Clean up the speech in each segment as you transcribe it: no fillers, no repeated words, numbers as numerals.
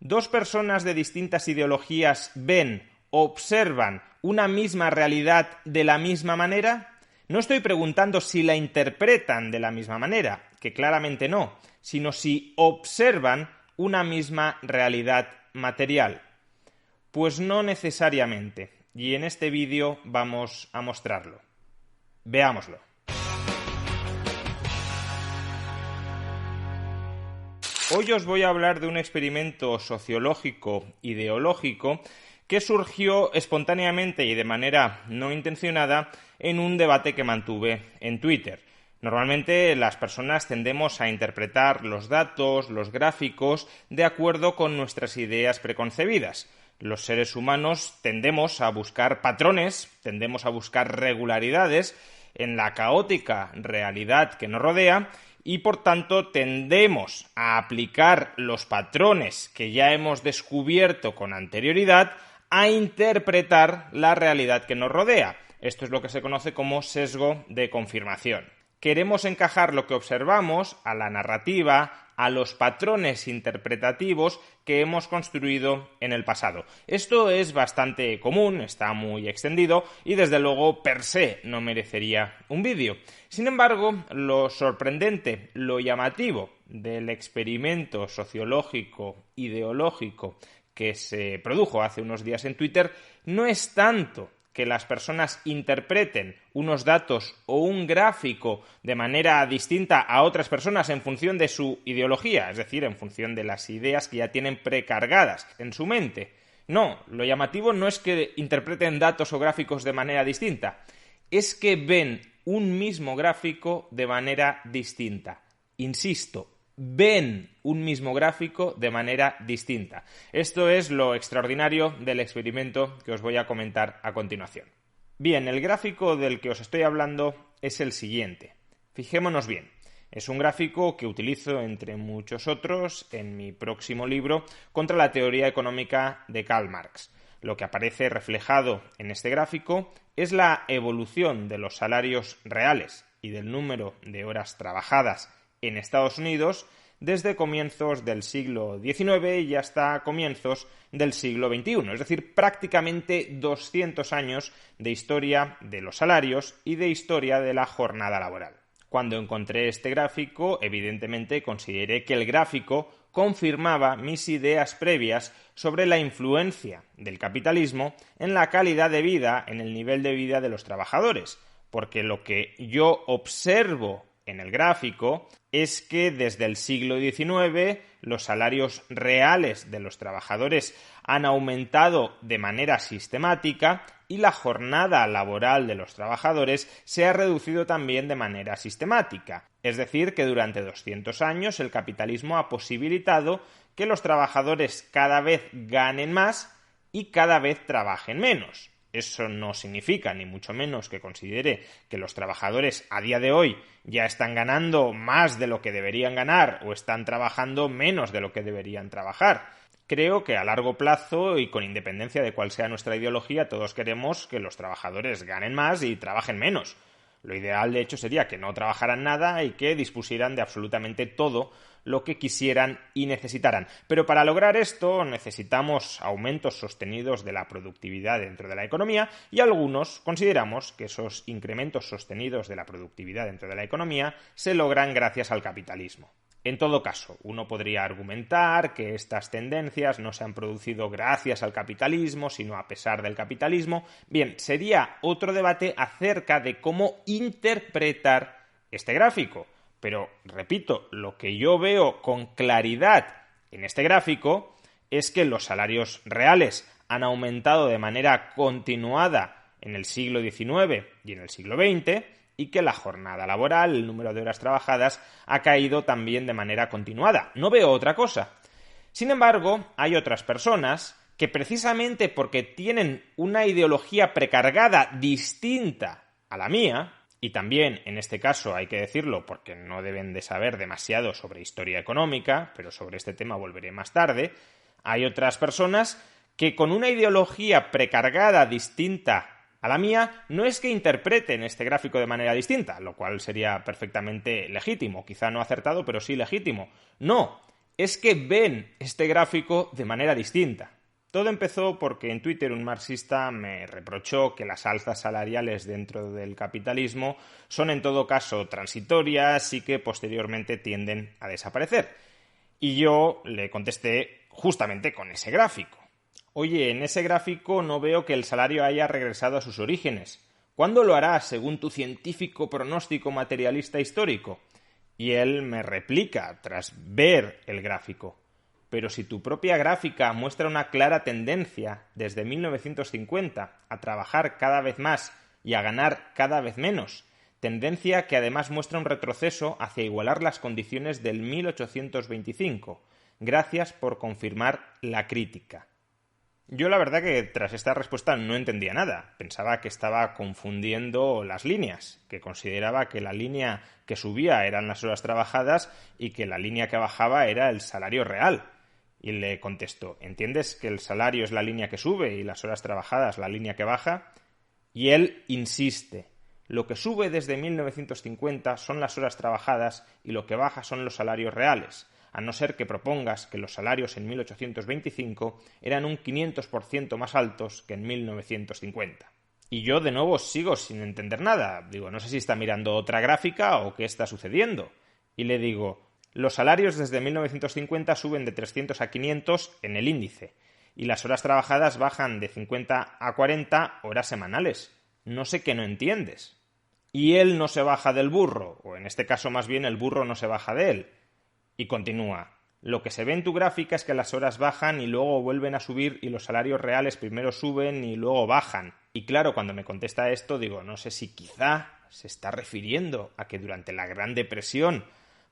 ¿Dos personas de distintas ideologías ven, observan una misma realidad de la misma manera? No estoy preguntando si la interpretan de la misma manera, que claramente no, sino si observan una misma realidad material. Pues no necesariamente, y en este vídeo vamos a mostrarlo. Veámoslo. Hoy os voy a hablar de un experimento sociológico ideológico que surgió espontáneamente y de manera no intencionada en un debate que mantuve en Twitter. Normalmente las personas tendemos a interpretar los datos, los gráficos, de acuerdo con nuestras ideas preconcebidas. Los seres humanos tendemos a buscar patrones, tendemos a buscar regularidades en la caótica realidad que nos rodea y por tanto tendemos a aplicar los patrones que ya hemos descubierto con anterioridad a interpretar la realidad que nos rodea. Esto es lo que se conoce como sesgo de confirmación. Queremos encajar lo que observamos a la narrativa, a los patrones interpretativos que hemos construido en el pasado. Esto es bastante común, está muy extendido y desde luego per se no merecería un vídeo. Sin embargo, lo sorprendente, lo llamativo del experimento sociológico ideológico que se produjo hace unos días en Twitter no es tanto que las personas interpreten unos datos o un gráfico de manera distinta a otras personas en función de su ideología, es decir, en función de las ideas que ya tienen precargadas en su mente. No, lo llamativo no es que interpreten datos o gráficos de manera distinta, es que ven un mismo gráfico de manera distinta. Insisto, ven un mismo gráfico de manera distinta. Esto es lo extraordinario del experimento que os voy a comentar a continuación. Bien, el gráfico del que os estoy hablando es el siguiente. Fijémonos bien. Es un gráfico que utilizo, entre muchos otros, en mi próximo libro Contra la teoría económica de Karl Marx. Lo que aparece reflejado en este gráfico es la evolución de los salarios reales y del número de horas trabajadas en Estados Unidos desde comienzos del siglo XIX y hasta comienzos del siglo XXI, es decir, prácticamente 200 años de historia de los salarios y de historia de la jornada laboral. Cuando encontré este gráfico, evidentemente consideré que el gráfico confirmaba mis ideas previas sobre la influencia del capitalismo en la calidad de vida, en el nivel de vida de los trabajadores, porque lo que yo observo en el gráfico es que desde el siglo XIX los salarios reales de los trabajadores han aumentado de manera sistemática y la jornada laboral de los trabajadores se ha reducido también de manera sistemática. Es decir, que durante 200 años el capitalismo ha posibilitado que los trabajadores cada vez ganen más y cada vez trabajen menos. Eso no significa, ni mucho menos, que considere que los trabajadores a día de hoy ya están ganando más de lo que deberían ganar o están trabajando menos de lo que deberían trabajar. Creo que a largo plazo y con independencia de cuál sea nuestra ideología, todos queremos que los trabajadores ganen más y trabajen menos. Lo ideal, de hecho, sería que no trabajaran nada y que dispusieran de absolutamente todo lo que quisieran y necesitaran. Pero para lograr esto necesitamos aumentos sostenidos de la productividad dentro de la economía y algunos consideramos que esos incrementos sostenidos de la productividad dentro de la economía se logran gracias al capitalismo. En todo caso, uno podría argumentar que estas tendencias no se han producido gracias al capitalismo, sino a pesar del capitalismo. Bien, sería otro debate acerca de cómo interpretar este gráfico. Pero, repito, lo que yo veo con claridad en este gráfico es que los salarios reales han aumentado de manera continuada en el siglo XIX y en el siglo XX, y que la jornada laboral, el número de horas trabajadas, ha caído también de manera continuada. No veo otra cosa. Sin embargo, hay otras personas que precisamente porque tienen una ideología precargada distinta a la mía, y también, en este caso, hay que decirlo porque no deben de saber demasiado sobre historia económica, pero sobre este tema volveré más tarde, hay otras personas que con una ideología precargada distinta a la mía, no es que interpreten este gráfico de manera distinta, lo cual sería perfectamente legítimo, quizá no acertado, pero sí legítimo. No, es que ven este gráfico de manera distinta. Todo empezó porque en Twitter un marxista me reprochó que las alzas salariales dentro del capitalismo son en todo caso transitorias y que posteriormente tienden a desaparecer. Y yo le contesté justamente con ese gráfico. Oye, en ese gráfico no veo que el salario haya regresado a sus orígenes. ¿Cuándo lo hará según tu científico pronóstico materialista histórico? Y él me replica tras ver el gráfico. Pero si tu propia gráfica muestra una clara tendencia desde 1950 a trabajar cada vez más y a ganar cada vez menos, tendencia que además muestra un retroceso hacia igualar las condiciones del 1825. Gracias por confirmar la crítica. Yo la verdad que tras esta respuesta no entendía nada. Pensaba que estaba confundiendo las líneas, que consideraba que la línea que subía eran las horas trabajadas y que la línea que bajaba era el salario real. Y le contesto, ¿entiendes que el salario es la línea que sube y las horas trabajadas la línea que baja? Y él insiste, lo que sube desde 1950 son las horas trabajadas y lo que baja son los salarios reales, a no ser que propongas que los salarios en 1825 eran un 500% más altos que en 1950. Y yo de nuevo sigo sin entender nada. Digo, no sé si está mirando otra gráfica o qué está sucediendo. Y le digo, los salarios desde 1950 suben de 300 a 500 en el índice y las horas trabajadas bajan de 50 a 40 horas semanales. No sé qué no entiendes. Y él no se baja del burro, o en este caso más bien el burro no se baja de él. Y continúa. Lo que se ve en tu gráfica es que las horas bajan y luego vuelven a subir y los salarios reales primero suben y luego bajan. Y claro, cuando me contesta esto digo, no sé si quizá se está refiriendo a que durante la Gran Depresión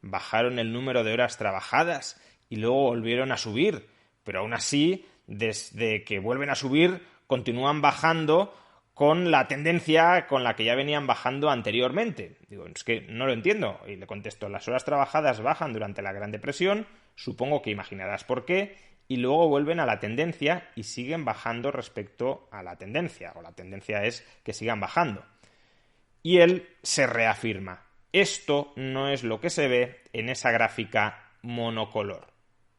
bajaron el número de horas trabajadas y luego volvieron a subir, pero aún así, desde que vuelven a subir, continúan bajando con la tendencia con la que ya venían bajando anteriormente. Digo, es que no lo entiendo. Y le contesto, las horas trabajadas bajan durante la Gran Depresión, supongo que imaginarás por qué, y luego vuelven a la tendencia y siguen bajando respecto a la tendencia, o la tendencia es que sigan bajando. Y él se reafirma. Esto no es lo que se ve en esa gráfica monocolor.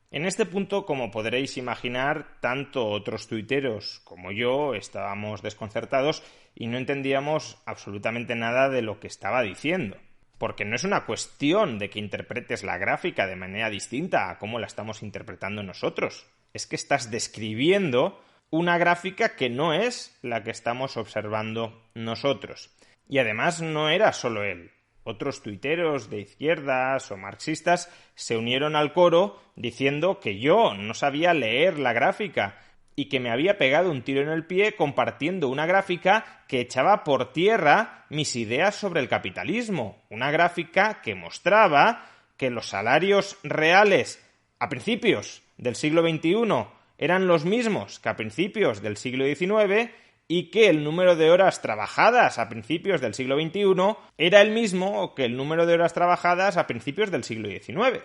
En este punto, como podréis imaginar, tanto otros tuiteros como yo estábamos desconcertados y no entendíamos absolutamente nada de lo que estaba diciendo. Porque no es una cuestión de que interpretes la gráfica de manera distinta a cómo la estamos interpretando nosotros. Es que estás describiendo una gráfica que no es la que estamos observando nosotros. Y además no era solo él. Otros tuiteros de izquierdas o marxistas se unieron al coro diciendo que yo no sabía leer la gráfica y que me había pegado un tiro en el pie compartiendo una gráfica que echaba por tierra mis ideas sobre el capitalismo. Una gráfica que mostraba que los salarios reales a principios del siglo XXI eran los mismos que a principios del siglo XIX y que el número de horas trabajadas a principios del siglo XXI era el mismo que el número de horas trabajadas a principios del siglo XIX.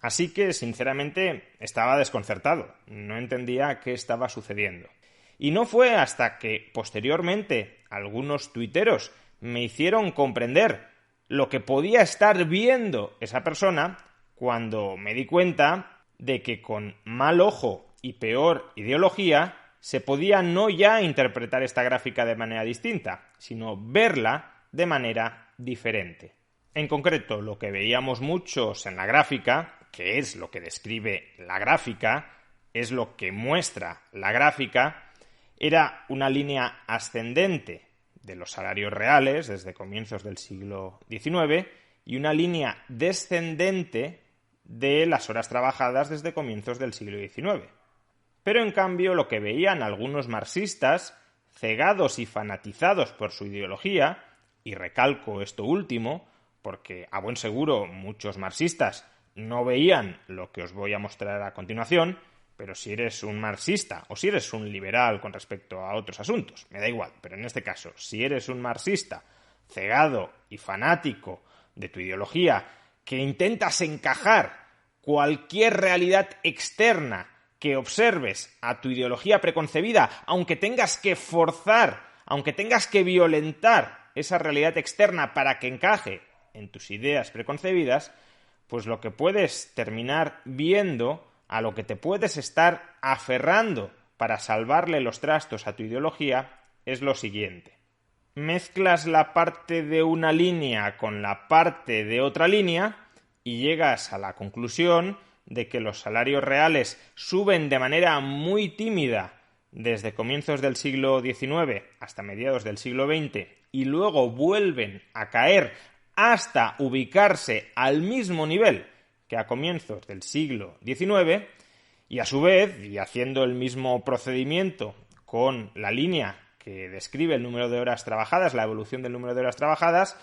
Así que, sinceramente, estaba desconcertado. No entendía qué estaba sucediendo. Y no fue hasta que, posteriormente, algunos tuiteros me hicieron comprender lo que podía estar viendo esa persona cuando me di cuenta de que con mal ojo y peor ideología se podía no ya interpretar esta gráfica de manera distinta, sino verla de manera diferente. En concreto, lo que veíamos muchos en la gráfica, que es lo que describe la gráfica, es lo que muestra la gráfica, era una línea ascendente de los salarios reales desde comienzos del siglo XIX y una línea descendente de las horas trabajadas desde comienzos del siglo XIX. Pero en cambio lo que veían algunos marxistas, cegados y fanatizados por su ideología, y recalco esto último, porque a buen seguro muchos marxistas no veían lo que os voy a mostrar a continuación, pero si eres un marxista o si eres un liberal con respecto a otros asuntos, me da igual, pero en este caso, si eres un marxista cegado y fanático de tu ideología, que intentas encajar cualquier realidad externa que observes a tu ideología preconcebida, aunque tengas que forzar, aunque tengas que violentar esa realidad externa para que encaje en tus ideas preconcebidas, Pues lo que puedes terminar viendo, a lo que te puedes estar aferrando para salvarle los trastos a tu ideología, es lo siguiente. Mezclas la parte de una línea con la parte de otra línea y llegas a la conclusión de que los salarios reales suben de manera muy tímida desde comienzos del siglo XIX hasta mediados del siglo XX y luego vuelven a caer hasta ubicarse al mismo nivel que a comienzos del siglo XIX, y a su vez, y haciendo el mismo procedimiento con la línea que describe el número de horas trabajadas, la evolución del número de horas trabajadas,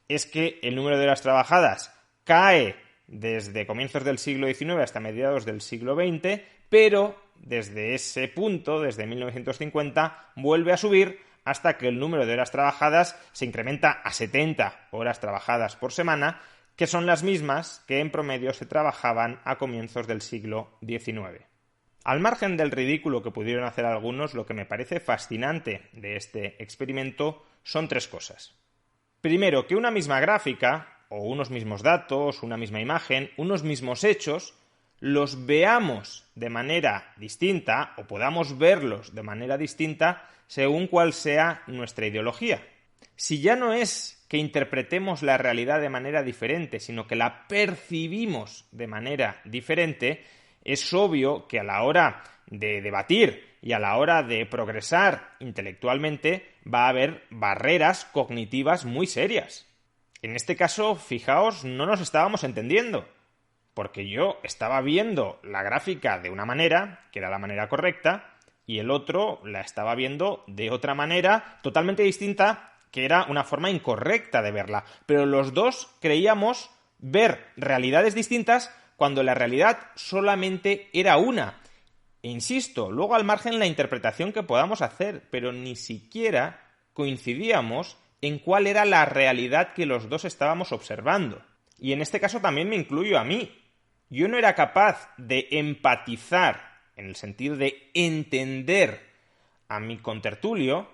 es que el número de horas trabajadas cae desde comienzos del siglo XIX hasta mediados del siglo XX, pero desde ese punto, desde 1950, vuelve a subir hasta que el número de horas trabajadas se incrementa a 70 horas trabajadas por semana, que son las mismas que en promedio se trabajaban a comienzos del siglo XIX. Al margen del ridículo que pudieron hacer algunos, lo que me parece fascinante de este experimento son tres cosas. Primero, que una misma gráfica, o unos mismos datos, una misma imagen, unos mismos hechos, los veamos de manera distinta o podamos verlos de manera distinta según cuál sea nuestra ideología. Si ya no es que interpretemos la realidad de manera diferente, sino que la percibimos de manera diferente, es obvio que a la hora de debatir y a la hora de progresar intelectualmente va a haber barreras cognitivas muy serias. En este caso, fijaos, no nos estábamos entendiendo, porque yo estaba viendo la gráfica de una manera, que era la manera correcta, y el otro la estaba viendo de otra manera totalmente distinta, que era una forma incorrecta de verla. Pero los dos creíamos ver realidades distintas cuando la realidad solamente era una. E insisto, luego al margen la interpretación que podamos hacer, pero ni siquiera coincidíamos en cuál era la realidad que los dos estábamos observando. Y en este caso también me incluyo a mí. Yo no era capaz de empatizar, en el sentido de entender a mi contertulio,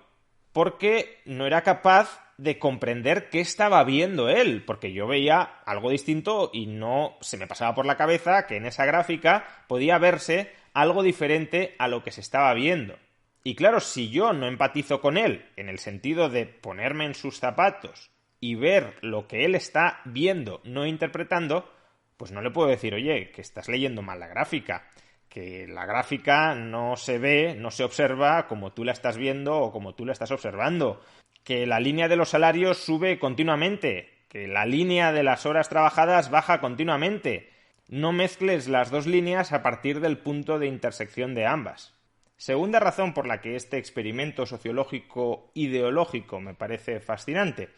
porque no era capaz de comprender qué estaba viendo él, porque yo veía algo distinto y no se me pasaba por la cabeza que en esa gráfica podía verse algo diferente a lo que se estaba viendo. Y claro, si yo no empatizo con él, en el sentido de ponerme en sus zapatos y ver lo que él está viendo, no interpretando, pues no le puedo decir, oye, que estás leyendo mal la gráfica, que la gráfica no se ve, no se observa como tú la estás viendo o como tú la estás observando, que la línea de los salarios sube continuamente, que la línea de las horas trabajadas baja continuamente. No mezcles las dos líneas a partir del punto de intersección de ambas. Segunda razón por la que este experimento sociológico ideológico me parece fascinante.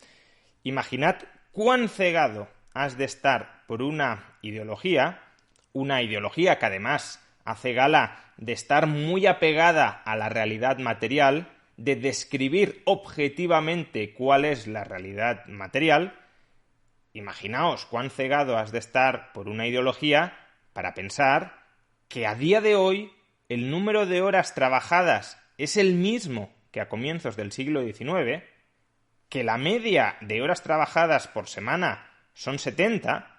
Imaginad cuán cegado has de estar por una ideología que además hace gala de estar muy apegada a la realidad material, de describir objetivamente cuál es la realidad material. Imaginaos cuán cegado has de estar por una ideología para pensar que a día de hoy el número de horas trabajadas es el mismo que a comienzos del siglo XIX, que la media de horas trabajadas por semana son 70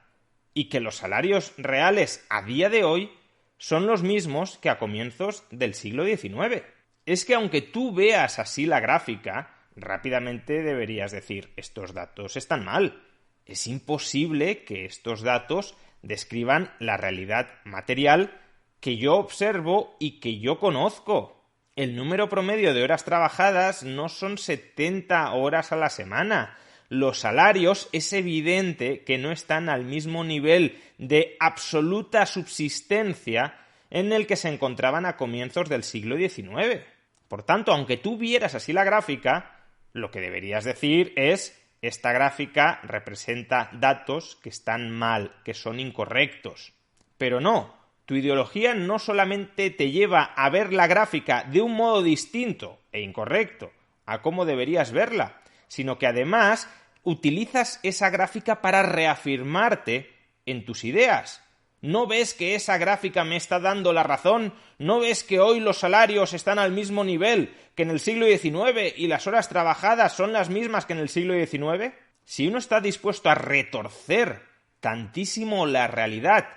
y que los salarios reales a día de hoy son los mismos que a comienzos del siglo XIX. Es que aunque tú veas así la gráfica, rápidamente deberías decir, estos datos están mal. Es imposible que estos datos describan la realidad material que yo observo y que yo conozco. El número promedio de horas trabajadas no son 70 horas a la semana. Los salarios es evidente que no están al mismo nivel de absoluta subsistencia en el que se encontraban a comienzos del siglo XIX. Por tanto, aunque tú vieras así la gráfica, lo que deberías decir es: esta gráfica representa datos que están mal, que son incorrectos. Pero no, tu ideología no solamente te lleva a ver la gráfica de un modo distinto e incorrecto a cómo deberías verla, sino que además utilizas esa gráfica para reafirmarte en tus ideas. ¿No ves que esa gráfica me está dando la razón? ¿No ves que hoy los salarios están al mismo nivel que en el siglo XIX y las horas trabajadas son las mismas que en el siglo XIX? Si uno está dispuesto a retorcer tantísimo la realidad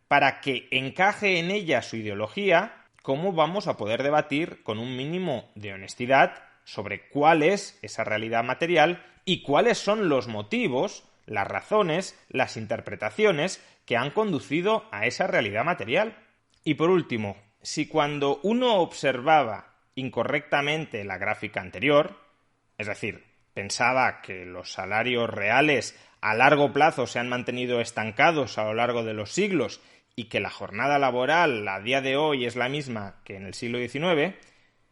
para que encaje en ella su ideología, ¿cómo vamos a poder debatir con un mínimo de honestidad sobre cuál es esa realidad material y cuáles son los motivos, las razones, las interpretaciones que han conducido a esa realidad material? Y por último, si cuando uno observaba incorrectamente la gráfica anterior, es decir, pensaba que los salarios reales a largo plazo se han mantenido estancados a lo largo de los siglos y que la jornada laboral a día de hoy es la misma que en el siglo XIX,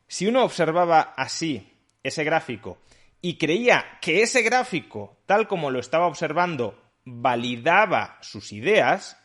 si uno observaba así ese gráfico y creía que ese gráfico, tal como lo estaba observando, validaba sus ideas,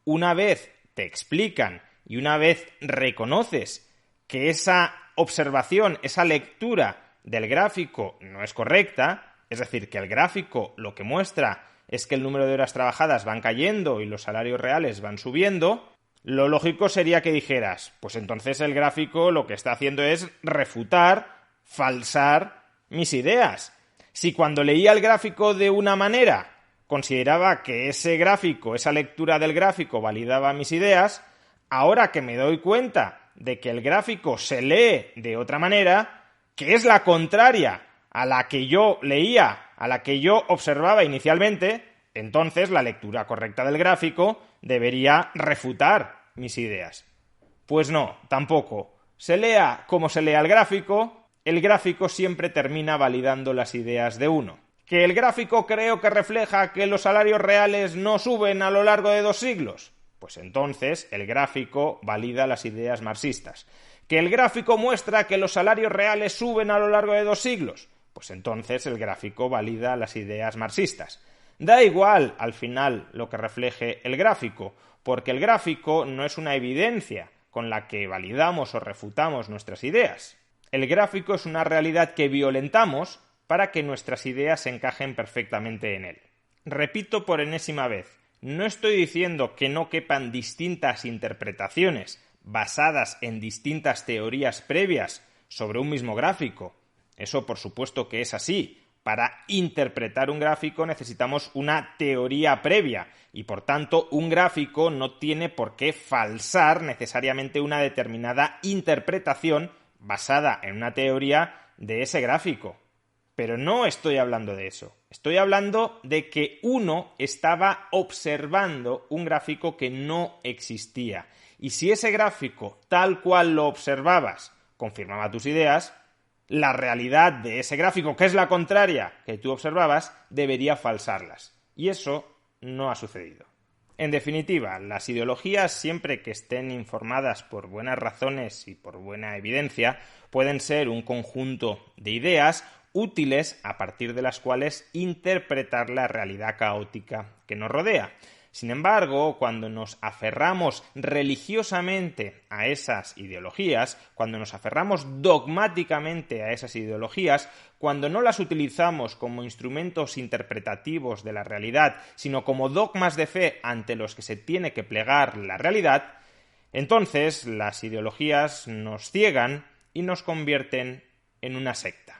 una vez te explican y una vez reconoces que esa observación, esa lectura del gráfico no es correcta, es decir, que el gráfico lo que muestra es que el número de horas trabajadas van cayendo y los salarios reales van subiendo, lo lógico sería que dijeras, pues entonces el gráfico lo que está haciendo es refutar, falsar mis ideas. Si cuando leía el gráfico de una manera consideraba que ese gráfico, esa lectura del gráfico validaba mis ideas, ahora que me doy cuenta de que el gráfico se lee de otra manera, que es la contraria a la que yo leía, a la que yo observaba inicialmente, entonces la lectura correcta del gráfico debería refutar mis ideas. Pues no, tampoco. Se lea como se lea el gráfico siempre termina validando las ideas de uno. ¿Que el gráfico creo que refleja que los salarios reales no suben a lo largo de 2 siglos? Pues entonces el gráfico valida las ideas marxistas. ¿Que el gráfico muestra que los salarios reales suben a lo largo de 2 siglos? Pues entonces el gráfico valida las ideas marxistas. Da igual al final lo que refleje el gráfico, porque el gráfico no es una evidencia con la que validamos o refutamos nuestras ideas. El gráfico es una realidad que violentamos para que nuestras ideas se encajen perfectamente en él. Repito por enésima vez, no estoy diciendo que no quepan distintas interpretaciones basadas en distintas teorías previas sobre un mismo gráfico. Eso por supuesto que es así. Para interpretar un gráfico necesitamos una teoría previa y por tanto un gráfico no tiene por qué falsar necesariamente una determinada interpretación basada en una teoría de ese gráfico. Pero no estoy hablando de eso. Estoy hablando de que uno estaba observando un gráfico que no existía. Y si ese gráfico, tal cual lo observabas, confirmaba tus ideas, la realidad de ese gráfico, que es la contraria que tú observabas, debería falsarlas. Y eso no ha sucedido. En definitiva, las ideologías, siempre que estén informadas por buenas razones y por buena evidencia, pueden ser un conjunto de ideas útiles a partir de las cuales interpretar la realidad caótica que nos rodea. Sin embargo, cuando nos aferramos religiosamente a esas ideologías, cuando nos aferramos dogmáticamente a esas ideologías, cuando no las utilizamos como instrumentos interpretativos de la realidad, sino como dogmas de fe ante los que se tiene que plegar la realidad, entonces las ideologías nos ciegan y nos convierten en una secta.